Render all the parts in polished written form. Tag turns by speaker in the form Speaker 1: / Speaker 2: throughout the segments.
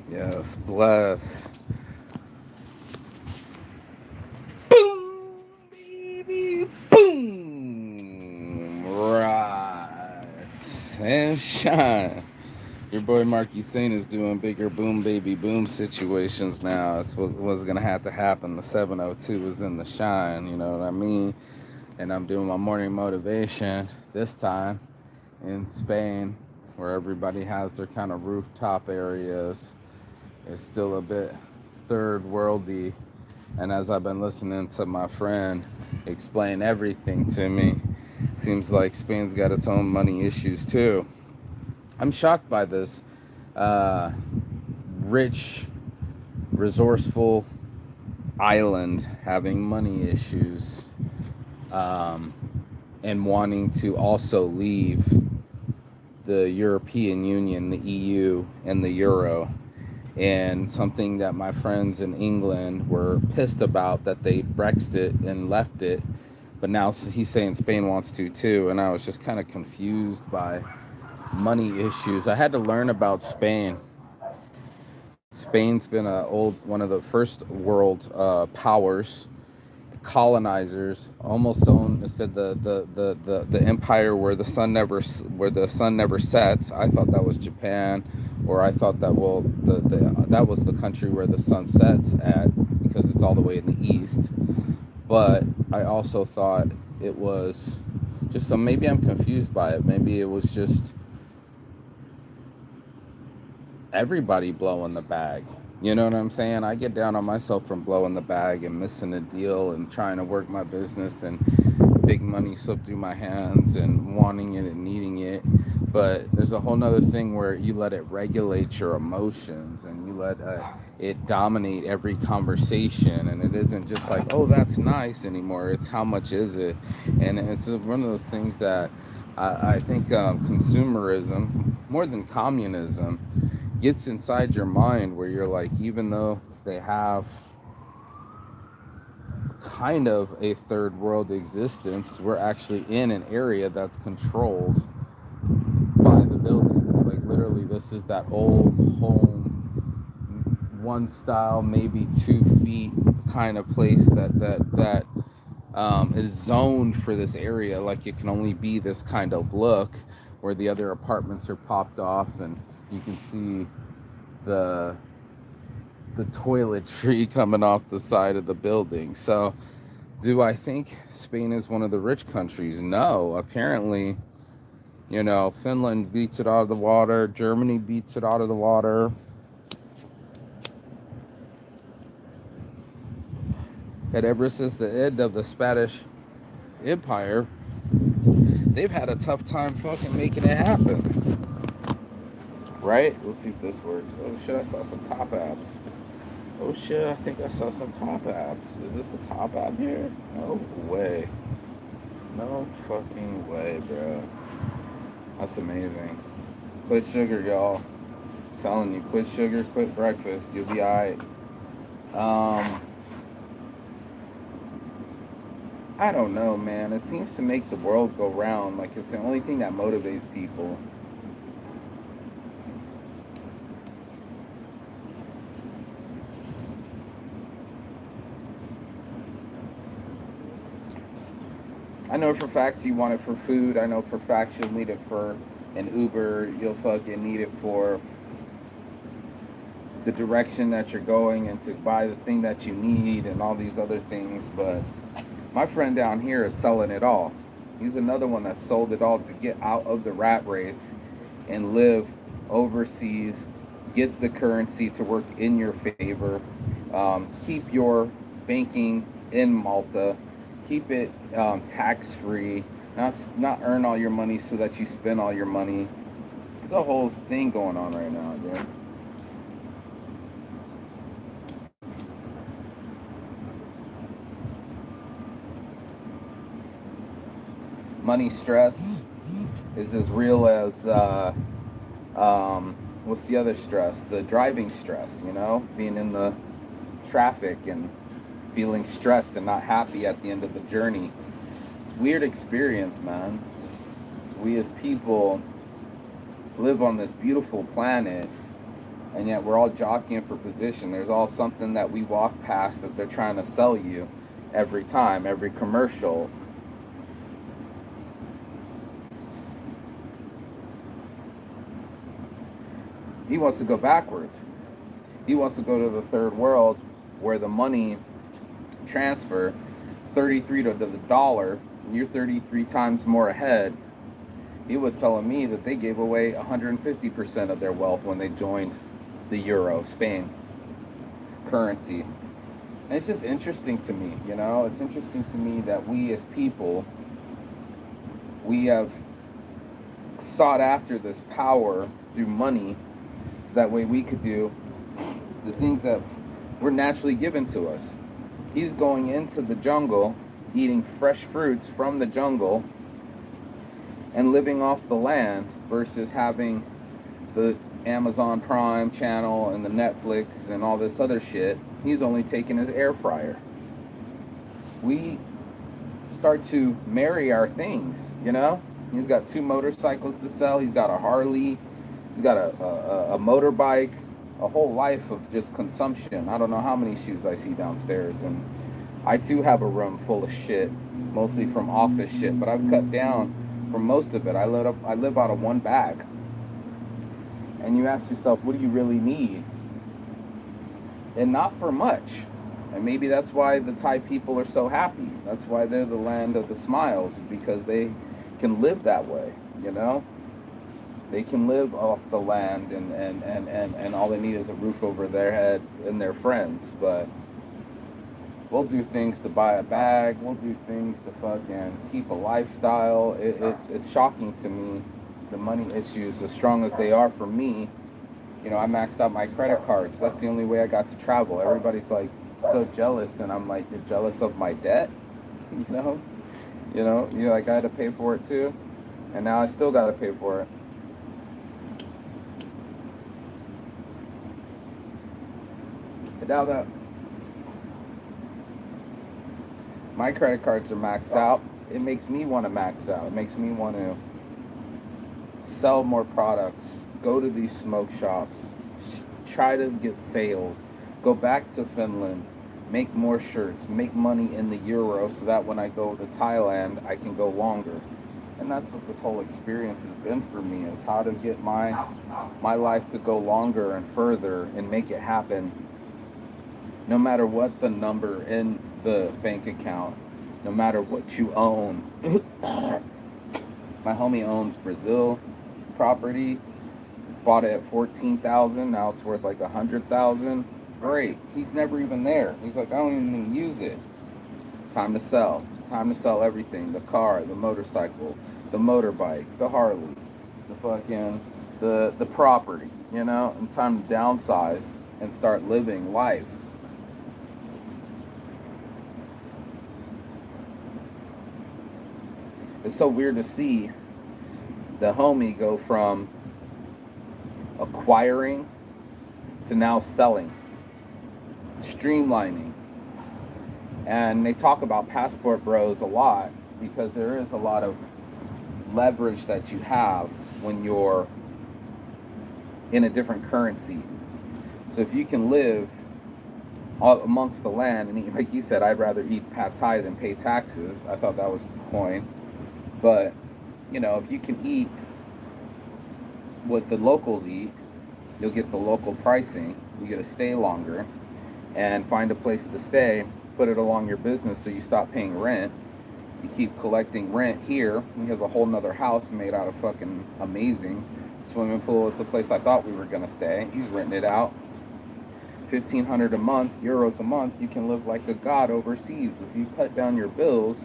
Speaker 1: Yes, bless. Boom, baby, boom. Rise and shine. Your boy Marky Saint is doing bigger boom, baby, boom situations now. It's what's going to have to happen. The 702 is in the shine, you know what I mean? And I'm doing my morning motivation this time in Spain, where everybody has their kind of rooftop areas. It's still a bit third worldy. And as I've been listening to my friend explain everything to me, seems like Spain's got its own money issues too. I'm shocked by this uh, rich, resourceful island having money issues, um, and wanting to also leave the European Union, the EU, and the Euro. And something that my friends in England were pissed about, that they Brexit and left it, but now he's saying Spain wants to too. And I was just kind of confused by money issues. I had to learn about Spain. Spain's been one of the first world powers, colonizers, almost owned. It said the empire where the sun never sets. I thought that was Japan, or I thought that, well, that was the country where the sun sets at, because it's all the way in the east. But I also thought it was just, so maybe I'm confused by it. Maybe it was just everybody blowing the bag. You know what I'm saying? I get down on myself from blowing the bag and missing a deal and trying to work my business, and big money slip through my hands and wanting it and needing it. But there's a whole nother thing where you let it regulate your emotions, and you let it dominate every conversation. And it isn't just like, oh, that's nice anymore. It's how much is it? And it's one of those things that I think consumerism, more than communism, gets inside your mind, where you're like, even though they have kind of a third world existence, we're actually in an area that's controlled by the buildings. Like, literally, this is that old home, one style, maybe 2 feet kind of place that is zoned for this area. Like, it can only be this kind of look, where the other apartments are popped off, and you can see the toiletry coming off the side of the building. So, do I think Spain is one of the rich countries? No. Apparently, Finland beats it out of the water. Germany beats it out of the water. And ever since the end of the Spanish Empire, they've had a tough time fucking making it happen. Right? We'll see if this works. Oh shit, I saw some top apps. Oh shit, I think I saw some top apps. Is this a top app here? No way. No fucking way, bro. That's amazing. Quit sugar, y'all. I'm telling you, quit sugar, quit breakfast. You'll be alright. Um, I don't know, man. It seems to make the world go round. Like, it's the only thing that motivates people. I know for facts you want it for food. I know for facts you'll need it for an Uber. You'll fucking need it for the direction that you're going, and to buy the thing that you need, and all these other things. But my friend down here is selling it all. He's another one that sold it all to get out of the rat race and live overseas, get the currency to work in your favor, keep your banking in Malta, keep it tax free, not earn all your money so that you spend all your money. There's a whole thing going on right now, dude. Money stress is as real as what's the other stress? The driving stress, being in the traffic and feeling stressed and not happy at the end of the journey. It's a weird experience, man. We as people live on this beautiful planet, and and yet we're all jockeying for position. There's all something that we walk past that they're trying to sell you every time, every commercial. He wants to go backwards. He wants to go to the third world where the money transfer 33 to the dollar, and you're 33 times more ahead. He was telling me that they gave away 150% of their wealth when they joined the euro, Spain currency. And it's just interesting to me, you know? It's interesting to me that we as people, we have sought after this power through money so that way we could do the things that were naturally given to us. He's going into the jungle, eating fresh fruits from the jungle, and living off the land versus having the Amazon Prime channel and the Netflix and all this other shit. He's only taking his air fryer. We start to marry our things, you know? He's got 2 motorcycles to sell. He's got a Harley. He's got a motorbike. A whole life of just consumption. I don't know how many shoes I see downstairs. And I too have a room full of shit, mostly from office shit. But I've cut down from most of it. I live out of one bag. And you ask yourself, what do you really need? And not for much. And maybe that's why the Thai people are so happy. That's why they're the land of the smiles, because they can live that way, you know? They can live off the land and all they need is a roof over their heads and their friends. But we'll do things to buy a bag. We'll do things to fucking keep a lifestyle. It's shocking to me, the money issues, as strong as they are for me. You know, I maxed out my credit cards. That's the only way I got to travel. Everybody's like so jealous, and I'm like, you're jealous of my debt? You know, like I had to pay for it too, and now I still got to pay for it. Now that my credit cards are maxed out, it makes me want to max out. It makes me want to sell more products, go to these smoke shops, try to get sales, go back to Finland, make more shirts, make money in the euro so that when I go to Thailand, I can go longer. And that's what this whole experience has been for me, is how to get my life to go longer and further and make it happen. No matter what the number in the bank account, no matter what you own. My homie owns Brazil property, bought it at 14,000. Now it's worth like 100,000. Great. He's never even there. He's like, I don't even use it. Time to sell. Time to sell everything. The car, the motorcycle, the motorbike, the Harley, the fucking the property, you know, and time to downsize and start living life. It's so weird to see the homie go from acquiring to now selling, streamlining. And they talk about passport bros a lot because there is a lot of leverage that you have when you're in a different currency. So if you can live amongst the land, and eat, like you said, I'd rather eat pad thai than pay taxes. I thought that was coin. But, you know, if you can eat what the locals eat, you'll get the local pricing. You get to stay longer and find a place to stay, put it along your business so you stop paying rent. You keep collecting rent here. He has a whole nother house made out of fucking amazing swimming pool. It's the place I thought we were going to stay. He's renting it out. 1,500 a month, euros a month. You can live like a god overseas. If you cut down your bills,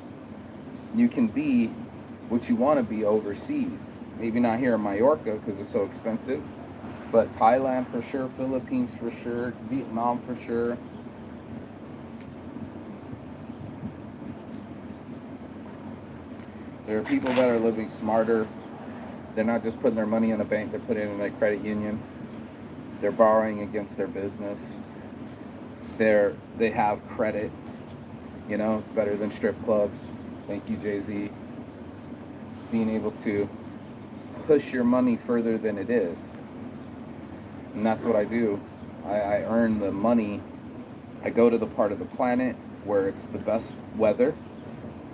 Speaker 1: you can be what you want to be overseas. Maybe not here in Mallorca because it's so expensive, but Thailand for sure, Philippines for sure, Vietnam for sure. There are people that are living smarter. They're not just putting their money in a bank, they're putting it in a credit union. They're borrowing against their business. They have credit. You know, it's better than strip clubs. Thank you, Jay-Z. Being able to push your money further than it is. And that's what I do. I earn the money. I go to the part of the planet where it's the best weather.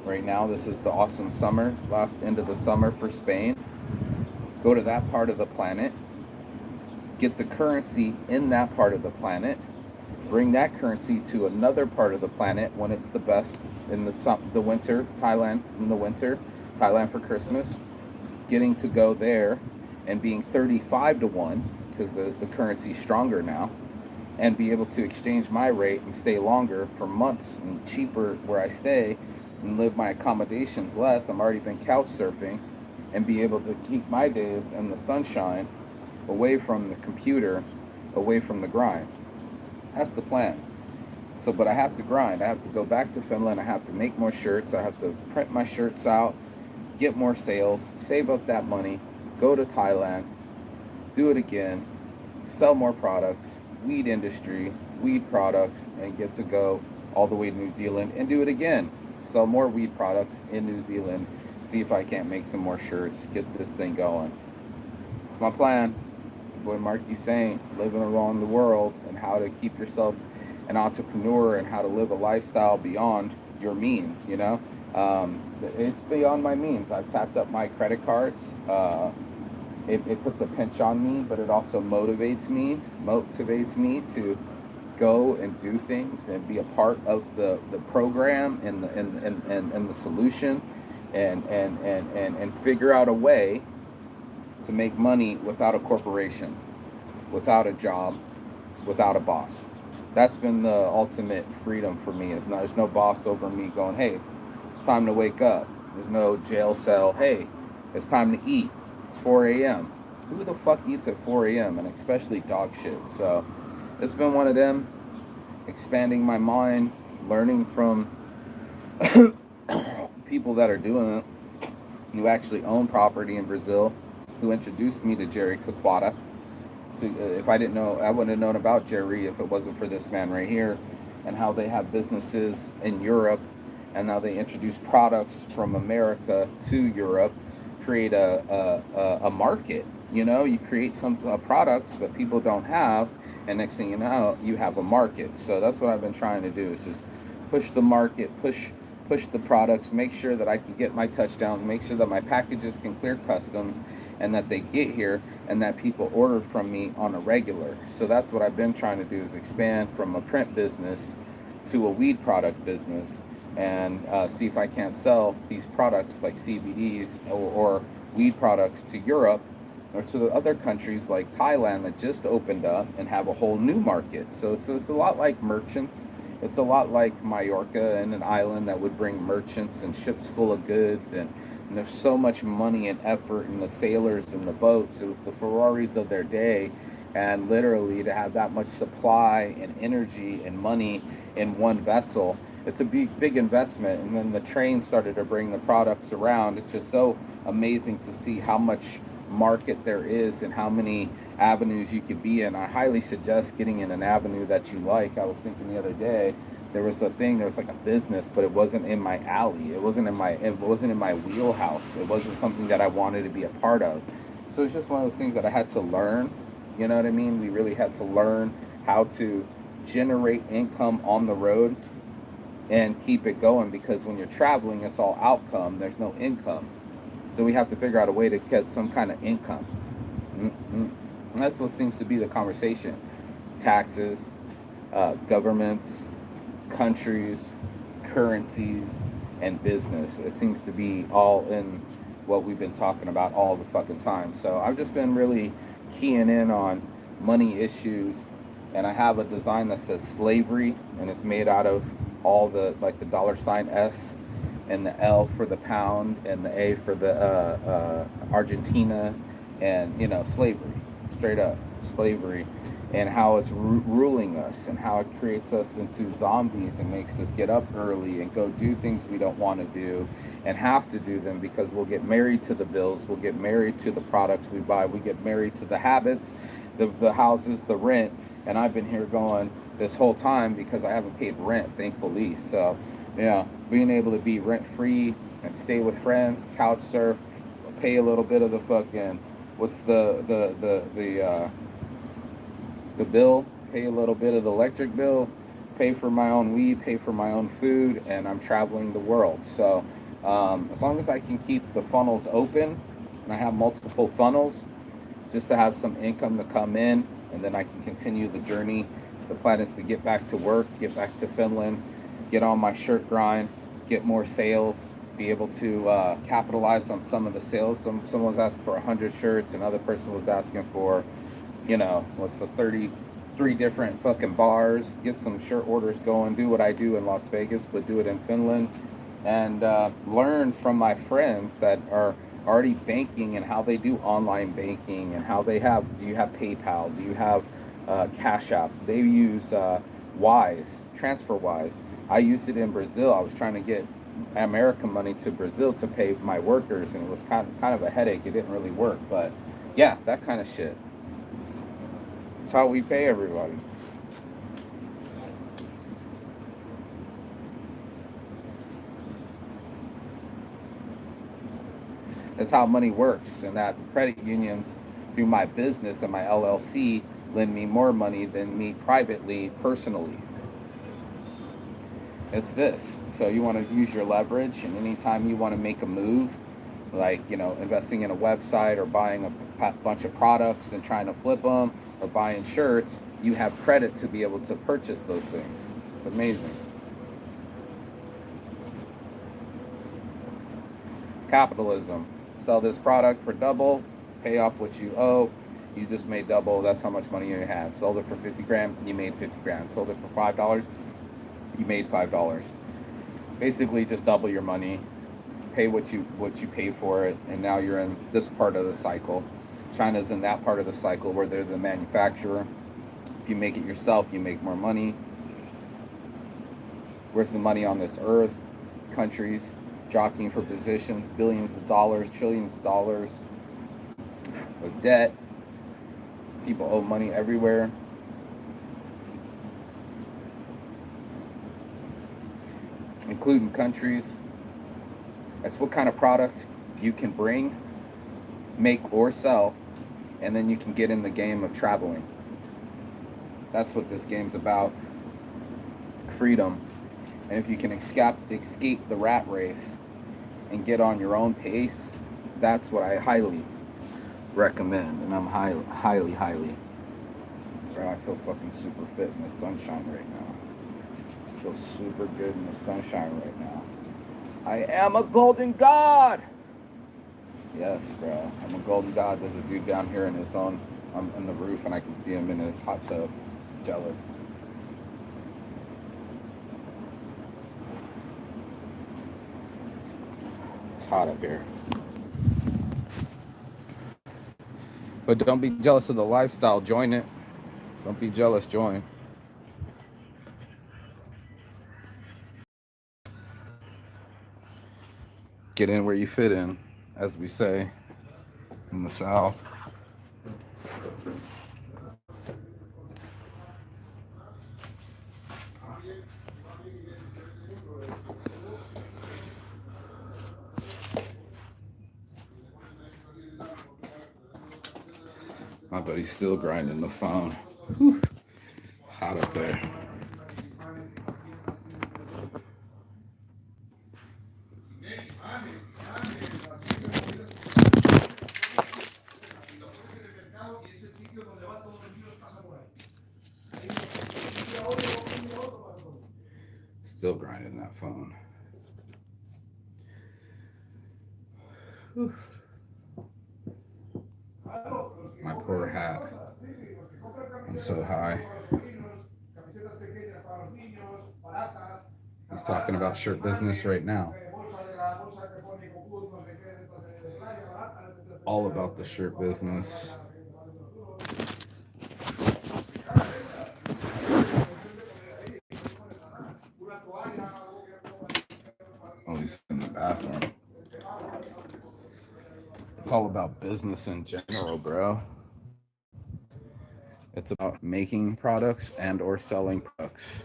Speaker 1: Right now, this is the awesome summer, last end of the summer for Spain. Go to that part of the planet, get the currency in that part of the planet, bring that currency to another part of the planet when it's the best in the winter, Thailand in the winter, Thailand for Christmas, getting to go there and being 35 to 1 because the currency's stronger now, and be able to exchange my rate and stay longer for months and cheaper where I stay and live my accommodations less. I'm already been couch surfing, and be able to keep my days in the sunshine, away from the computer, away from the grind. That's the plan. So, but I have to grind. I have to go back to Finland. I have to make more shirts. I have to print my shirts out, get more sales, save up that money, go to Thailand, do it again, sell more products, weed industry, weed products, and get to go all the way to New Zealand and do it again. Sell more weed products in New Zealand, see if I can't make some more shirts, get this thing going. It's my plan. Boy Marky Saint, living around the world, and how to keep yourself an entrepreneur and how to live a lifestyle beyond your means, you know? It's beyond my means. I've tapped up my credit cards. It puts a pinch on me, but it also motivates me to go and do things and be a part of the program and the solution, and figure out a way to make money without a corporation, without a job, without a boss. That's been the ultimate freedom for me. There's no boss over me going, hey, it's time to wake up. There's no jail cell, hey, it's time to eat. It's 4 a.m. Who the fuck eats at 4 a.m. and especially dog shit? So it's been one of them, expanding my mind, learning from people that are doing it, who actually own property in Brazil, who introduced me to Jerry Kakwata. If I didn't know, I wouldn't have known about Jerry if it wasn't for this man right here, and how they have businesses in Europe, and now they introduce products from America to Europe, create a market. You know, you create some products that people don't have, and next thing you know, you have a market. So that's what I've been trying to do, is just push the market, push the products, make sure that I can get my touchdowns, make sure that my packages can clear customs, and that they get here, and that people order from me on a regular. So that's what I've been trying to do, is expand from a print business to a weed product business, and see if I can't sell these products like CBDs or weed products to Europe or to the other countries like Thailand that just opened up and have a whole new market. So it's a lot like merchants. It's a lot like Mallorca and an island that would bring merchants and ships full of goods, and there's so much money and effort in the sailors and the boats. It was the Ferraris of their day, and literally to have that much supply and energy and money in one vessel, it's a big investment. And then the train started to bring the products around. It's just so amazing to see how much market there is and how many avenues you could be in. I highly suggest getting in an avenue that you like. I was thinking the other day, there was like a business, but it wasn't in my alley. It wasn't in my wheelhouse. It wasn't something that I wanted to be a part of. So it's just one of those things that I had to learn. You know what I mean? We really had to learn how to generate income on the road and keep it going, because when you're traveling, it's all outcome. There's no income. So we have to figure out a way to get some kind of income. And that's what seems to be the conversation. Taxes, governments, countries, currencies, and business. It seems to be all in what we've been talking about all the fucking time. So I've just been really keying in on money issues, and I have a design that says slavery, and it's made out of all the, like, the $ S and the L for the pound and the A for the Argentina, and, you know, slavery, straight up slavery, and how it's ruling us, and how it creates us into zombies and makes us get up early and go do things we don't want to do and have to do them, because we'll get married to the bills, we'll get married to the products we buy, we get married to the habits, the houses, the rent. And I've been here going this whole time because I haven't paid rent, thankfully. So yeah, being able to be rent free and stay with friends, couch surf, pay a little bit of the fucking, what's the the bill, pay a little bit of the electric bill, pay for my own weed, pay for my own food, and I'm traveling the world. So as long as I can keep the funnels open and I have multiple funnels, just to have some income to come in, and then I can continue the journey. The plan is to get back to work, get back to Finland, get on my shirt grind, get more sales, be able to capitalize on some of the sales. Someone was asking for 100 shirts, another person was asking for, what's the 33 different fucking bars. Get some shirt orders going. Do what I do in Las Vegas, but do it in Finland, and learn from my friends that are already banking and how they do online banking and how they have. Do you have PayPal? Do you have Cash App? They use Wise, TransferWise. I used it in Brazil. I was trying to get American money to Brazil to pay my workers, and it was kind of a headache. It didn't really work, but yeah, that kind of shit. It's how we pay everybody. That's how money works, and that credit unions, through my business and my LLC, lend me more money than me privately, personally. It's this. So you want to use your leverage, and anytime you want to make a move, like investing in a website or buying a bunch of products and trying to flip them, or buying shirts, you have credit to be able to purchase those things. It's amazing. Capitalism. Sell this product for double, pay off what you owe. You just made double. That's how much money you have. Sold it for 50 grand, you made 50 grand. Sold it for $5, you made $5. Basically, just double your money, pay what you paid for it, and now you're in this part of the cycle. China's in that part of the cycle where they're the manufacturer. If you make it yourself, you make more money. Where's the money on this earth? Countries jockeying for positions, billions of dollars, trillions of dollars of debt. People owe money everywhere. Including countries. That's what kind of product you can bring, make, or sell, and then you can get in the game of traveling. That's what this game's about. Freedom. And if you can escape the rat race and get on your own pace, that's what I highly recommend. And I'm highly. Bro, I feel fucking super fit in the sunshine right now. I feel super good in the sunshine right now. I am a golden god! Yes, bro. I'm a golden god. There's a dude down here in his own, on the roof, and I can see him in his hot tub. Jealous. It's hot up here. But don't be jealous of the lifestyle. Join it. Don't be jealous. Join. Get in where you fit in, as we say in the South. My buddy's still grinding the phone. Whew. Hot up there. Still grinding that phone. Whew. My poor hat. I'm so high. He's talking about shirt business right now. All about the shirt business. Oh, he's in the bathroom. It's all about business in general, bro. It's about making products and or selling products.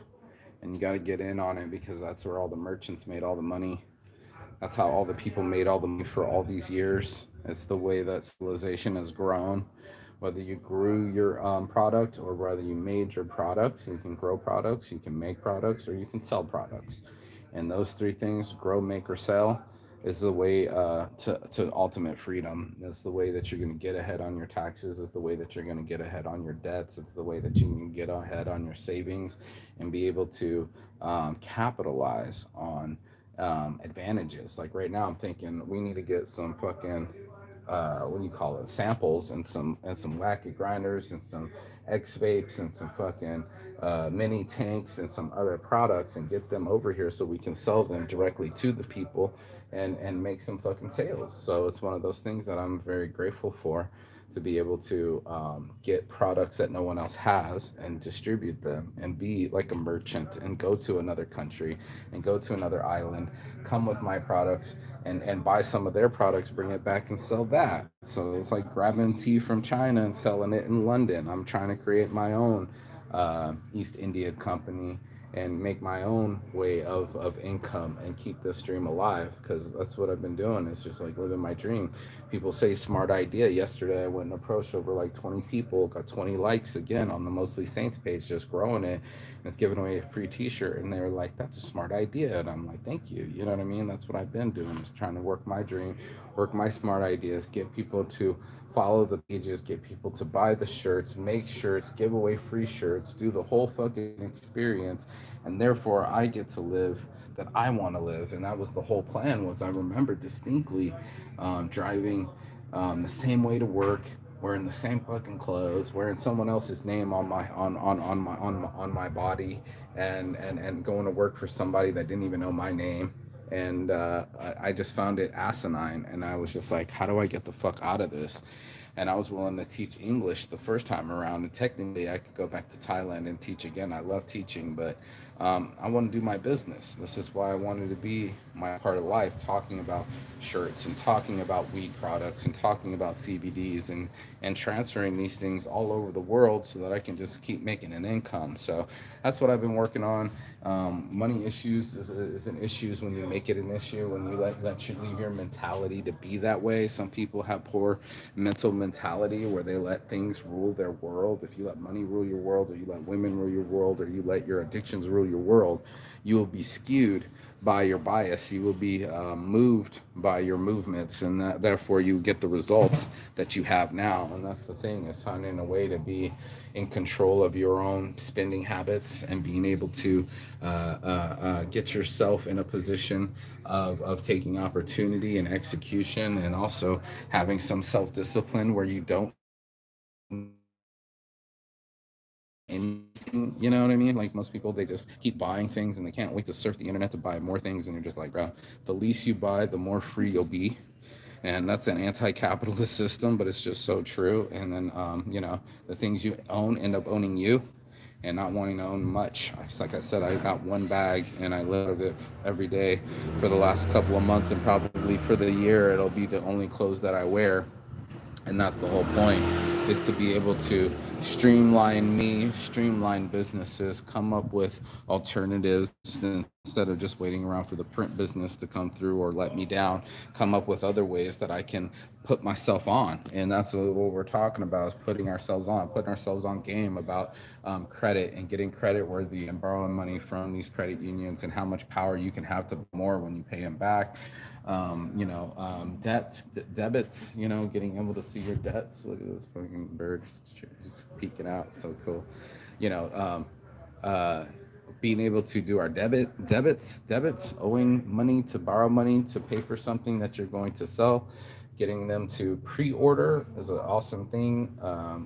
Speaker 1: And you got to get in on it because that's where all the merchants made all the money. That's how all the people made all the money for all these years. It's the way that civilization has grown. whether you grew your product or whether you made your product. You can grow products, you can make products, or you can sell products. And those three things, grow, make, or sell, is the way to ultimate freedom. It's the way that you're going to get ahead on your taxes. It's the way that you're going to get ahead on your debts. It's the way that you can get ahead on your savings and be able to capitalize on advantages. Like right now, I'm thinking we need to get some fucking what do you call it, samples and some wacky grinders and some X vapes and some fucking mini tanks and some other products and get them over here so we can sell them directly to the people and make some fucking sales. So it's one of those things that I'm very grateful for, to be able to get products that no one else has and distribute them and be like a merchant and go to another country and go to another island, come with my products and buy some of their products, bring it back and sell that. So it's like grabbing tea from China and selling it in London. I'm trying to create my own East India company and make my own way of income and keep this dream alive, because that's what I've been doing. It's just like living my dream. People say smart idea. Yesterday I went and approached over like 20 people, got 20 likes again on the Mostly Saints page, just growing it. And it's giving away a free t-shirt and they were like, that's a smart idea. And I'm like, thank you. You know what I mean? That's what I've been doing, is trying to work my dream, work my smart ideas, get people to follow the pages, get people to buy the shirts, make shirts, give away free shirts, do the whole fucking experience. And therefore I get to live that I want to live. And that was the whole plan. Was I remember distinctly driving the same way to work, wearing the same fucking clothes, wearing someone else's name on my on my body, and going to work for somebody that didn't even know my name. And I just found it asinine, and I was just like, how do I get the fuck out of this? And I was willing to teach English the first time around, and technically I could go back to Thailand and teach again. I love teaching, but I want to do my business. This is why I wanted to be my part of life, talking about shirts and talking about weed products and talking about CBDs and transferring these things all over the world so that I can just keep making an income. So that's what I've been working on. Money issues is an issue when you make it an issue, when you let you leave your mentality to be that way. Some people have poor mental mentality where they let things rule their world. If you let money rule your world, or you let women rule your world, or you let your addictions rule your world, you will be skewed by your bias. You will be moved by your movements, and therefore you get the results that you have now. And that's the thing, is finding a way to be in control of your own spending habits and being able to get yourself in a position of taking opportunity and execution, and also having some self-discipline where you don't anything, you know what I mean? Like most people, they just keep buying things and they can't wait to surf the internet to buy more things. And you're just like, bro, the least you buy, the more free you'll be. And that's an anti-capitalist system, but it's just so true. And then, the things you own end up owning you, and not wanting to own much. Like I said, I got one bag and I live with it every day for the last couple of months, and probably for the year, it'll be the only clothes that I wear. And that's the whole point, is to be able to streamline me, streamline businesses, come up with alternatives instead of just waiting around for the print business to come through or let me down. Come up with other ways that I can put myself on. And that's what we're talking about, is putting ourselves on game about credit and getting credit worthy and borrowing money from these credit unions, and how much power you can have to more when you pay them back. Debits, getting able to see your debts. Look at this fucking bird just peeking out. So cool. You know, uh, Being able to do our debits, owing money to borrow money to pay for something that you're going to sell, getting them to pre-order is an awesome thing.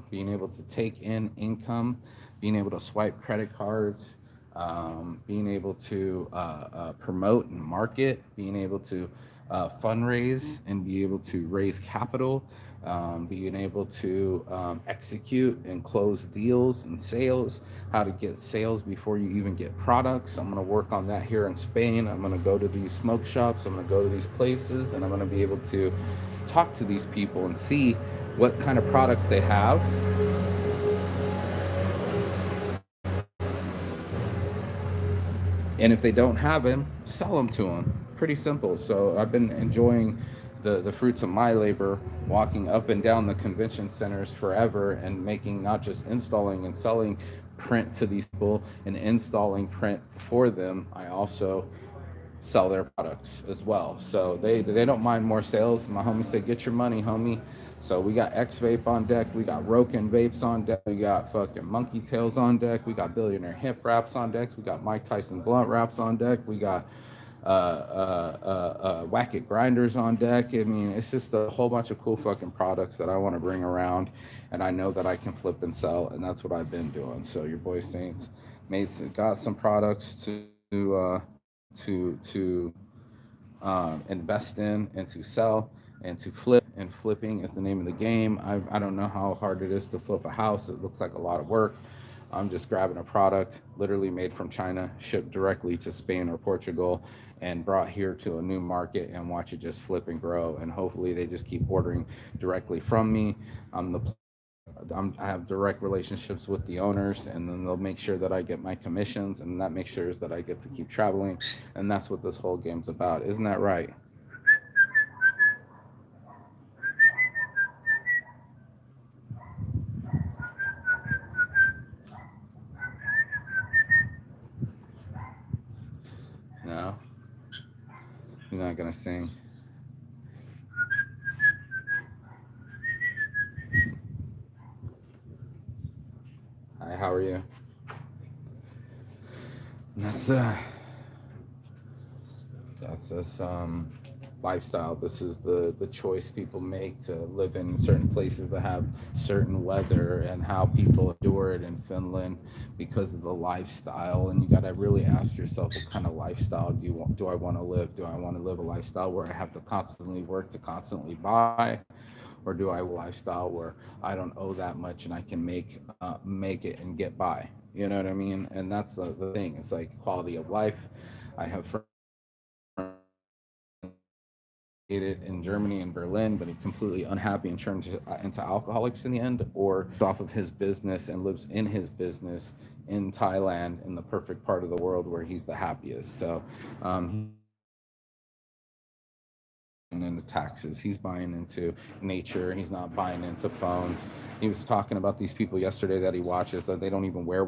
Speaker 1: Being able to take in income, being able to swipe credit cards, being able to promote and market, being able to fundraise and be able to raise capital, being able to execute and close deals and sales, how to get sales before you even get products. I'm going to work on that here in Spain. I'm going to go to these smoke shops, I'm going to go to these places, and I'm going to be able to talk to these people and see what kind of products they have. And if they don't have them, sell them to them. Pretty simple. So I've been enjoying the fruits of my labor, walking up and down the convention centers forever and making, not just installing and selling print to these people and installing print for them, I also sell their products as well. So they don't mind more sales. My homie said, "Get your money, homie." So we got X Vape on deck, we got Roken Vapes on deck, we got fucking Monkey Tails on deck, we got Billionaire Hip Wraps on decks, we got Mike Tyson Blunt Wraps on deck, we got Whack It Grinders on deck. I mean, it's just a whole bunch of cool fucking products that I want to bring around, and I know that I can flip and sell, and that's what I've been doing. So your boy Saints got some products to invest in and to sell and to flip. And flipping is the name of the game. I don't know how hard it is to flip a house. It looks like a lot of work. I'm just grabbing a product literally made from China, shipped directly to Spain or Portugal, and brought here to a new market, and watch it just flip and grow. And hopefully they just keep ordering directly from me. I have direct relationships with the owners, and then they'll make sure that I get my commissions, and that makes sure that I get to keep traveling. And that's what this whole game's about. Isn't that right? No, you're not gonna sing. Hi, how are you? And that's this lifestyle. This is the choice people make to live in certain places that have certain weather, and how people endure it in Finland because of the lifestyle. And you got to really ask yourself, what kind of lifestyle do I want to live? Do I want to live a lifestyle where I have to constantly work to constantly buy, or do I have a lifestyle where I don't owe that much and I can make it and get by? You know what I mean? And that's the thing. It's like quality of life. I have friends in Germany and Berlin, but he's completely unhappy and turned into alcoholics in the end, or off of his business and lives in his business in Thailand, in the perfect part of the world where he's the happiest. So into taxes, he's buying into nature, he's not buying into phones. He was talking about these people yesterday that he watches, that they don't even wear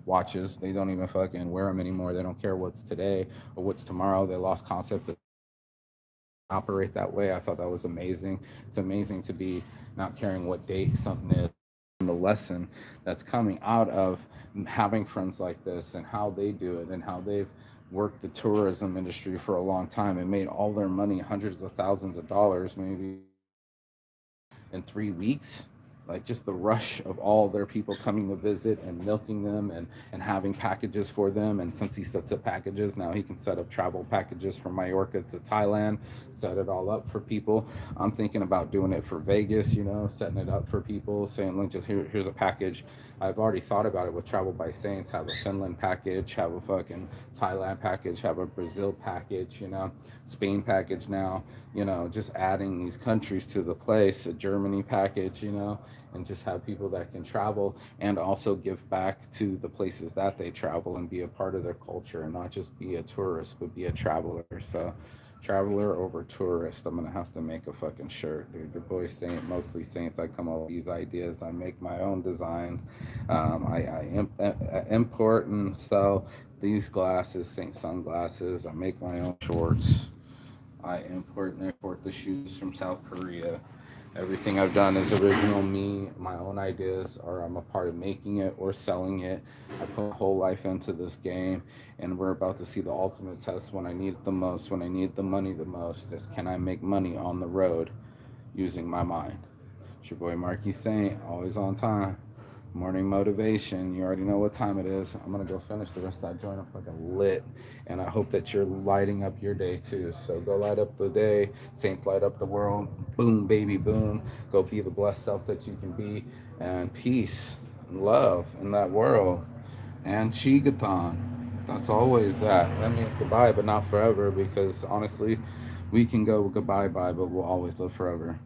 Speaker 1: watches. They don't even fucking wear them anymore. They don't care what's today or what's tomorrow. They lost concept of operate that way. I thought that was amazing. It's amazing to be not caring what date something is. And the lesson that's coming out of having friends like this, and how they do it, and how they've worked the tourism industry for a long time and made all their money, hundreds of thousands of dollars, maybe in 3 weeks. Like, just the rush of all their people coming to visit and milking them, and having packages for them. And since he sets up packages, now he can set up travel packages from Mallorca to Thailand, set it all up for people. I'm thinking about doing it for Vegas, setting it up for people, saying, look, just here's a package. I've already thought about it with Travel by Saints, have a Finland package, have a fucking Thailand package, have a Brazil package, Spain package now, just adding these countries to the place, a Germany package, and just have people that can travel and also give back to the places that they travel, and be a part of their culture, and not just be a tourist, but be a traveler. So, traveler over tourist. I'm gonna have to make a fucking shirt, dude. Your boy Saint, mostly Saints. I come up with these ideas. I make my own designs. I import and sell these glasses, Saint sunglasses. I make my own shorts. I import and export the shoes from South Korea. Everything I've done is original me, my own ideas, or I'm a part of making it or selling it. I put my whole life into this game, and we're about to see the ultimate test when I need it the most, when I need the money the most, is, can I make money on the road using my mind? It's your boy Marky Saint, always on time. Morning motivation. You already know what time it is. I'm gonna go finish the rest of that joint. I'm fucking lit, and I hope that you're lighting up your day too. So go light up the day. Saints, light up the world. Boom, baby, boom. Go be the blessed self that you can be, and peace and love in that world. And Chigathon. That's always that. That means goodbye, but not forever, because honestly, we can go goodbye, bye, but we'll always live forever.